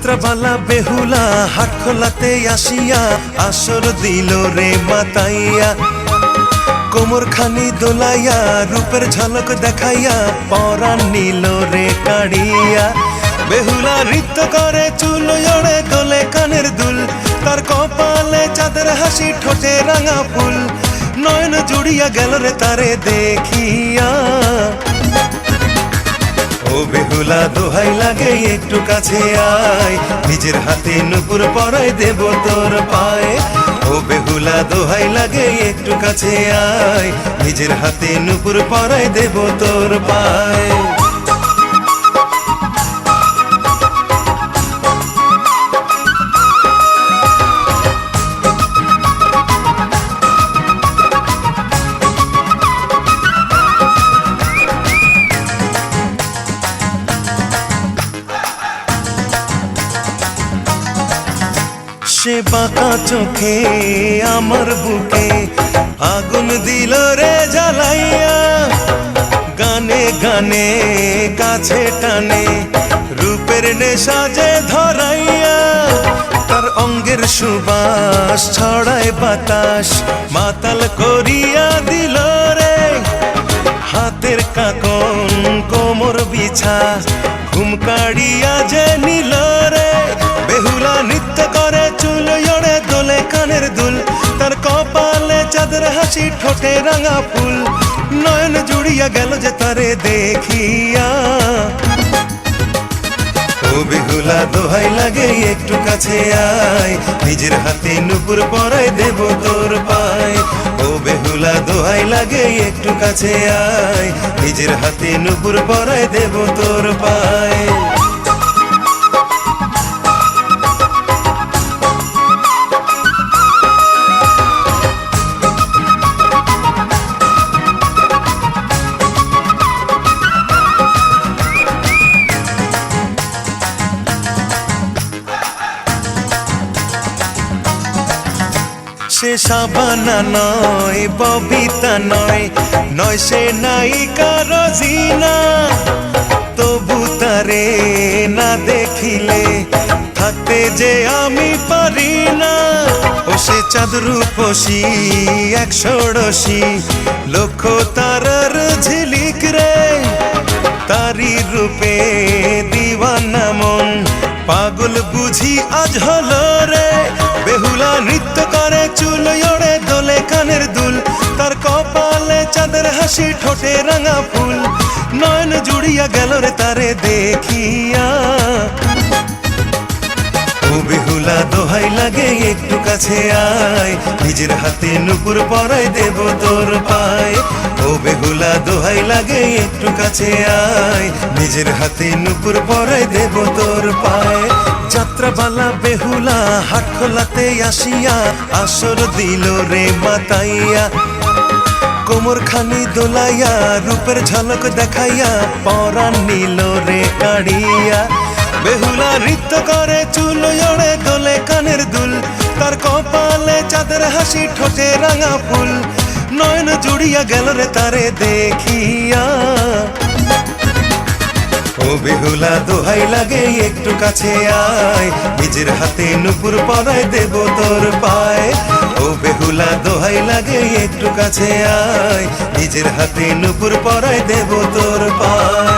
যাত্রাপালা বেহুলা হাট খোলাতে আসিয়া আসর দিল রে মাতাইয়া, কোমর খানি দোলাইয়া রূপের ঝলক দেখাইয়া পরাণ নিল রে কাড়িয়া। বেহুলা নৃত্য করে চুল ওড়ে দোলে কানের দুল, তার কপালে চাঁদের হাসি ঠোঁটে রাঙা ফুল, নয়ন জুড়িয়া গেল রে তারে দেখিয়া। ও বেহুলা দোহাই লাগে একটু কাছে আয়, নিজের হাতে নুপুর পরাই দেব তোর পায়ে। ও বেহুলা দোহাই লাগে একটু কাছে আয়, নিজের হাতে নুপুর পরাই দেব তোর পায়ে। সে বাঁকা চোখে আমার বুকে আগুন দিল রে জ্বালাইয়া, গানে গানে কাছে টানে রূপের নেশা যে ধরাইয়া। তার অঙ্গের সুবাস ছড়ায় বাতাস মাতাল করিয়া দিল রে, হাতের কাকন কোমর বিছা ঘুম কাড়িয়া যে নিল রে। বেহুলা নৃত্য করে চুল ওড়ে দোলে কানের দুল, তার কপালে চাঁদের হাসি ঠোঁটে রাঙা ফুল, নয়ন জুড়িয়া গেল যে তারে দেখিয়া। ও বেহুলা দোহাই লাগে একটু কাছে আয়, নিজের হাতে নুপুর পরাই দেব তোর পায়ে। ও বেহুলা দোহাই লাগে একটু কাছে আয়, নিজের হাতে নুপুর পরাই দেব তোর পায়ে। সে সাবানা নয় ববিতা নয়, নয় সে নায়িকা রোজিনা, তবু তারে না দেখিলে থাকতে যে আমি পারি না। ও সে চাঁদ রূপসী এক ষোড়শী, লক্ষ তারার ঝিলিক রে, তারি রূপে দিওয়ানা মন পাগল বুঝি আজ হলো রে। বেহুলা নৃত্য করে চুল ওড়ে দোলে কানের দুল, তার কপালে চাঁদের হাসি ঠোঁটে রাঙা ফুল, নয়ন জুড়িয়া গেল রে তারে দেখিয়া। ও বেহুলা দোহাই লাগে একটু কাছে আয়, নিজের হাতে নুপুর পরাই দেব তোর পায়ে। ও বেহুলা দোহাই লাগে একটু কাছে আয়, নিজের হাতে নুপুর পরাই দেব তোর পায়ে। যাত্রাপালা বেহুলা হাট খোলাতে আসিয়া আসর দিল রে মাতাইয়া, কোমর খানি দোলাইয়া রূপের ঝলক দেখাইয়া পরাণ নিল রে কাড়িয়া। বেহুলা নৃত্য করে চুল ওড়ে দোলে কানের দুল, তার কপালে চাঁদের হাসি ঠোঁটে রাঙা ফুল, নয়ন জুড়িয়া গেল রে তারে দেখিয়া। ও বেহুলা দোহাই লাগে একটু কাছে আয়, নিজের হাতে নুপুর পরাই দেব তোর পায়ে। ও বেহুলা দোহাই লাগে একটু কাছে আয়, নিজের হাতে নুপুর পরাই দেব তোর পায়ে।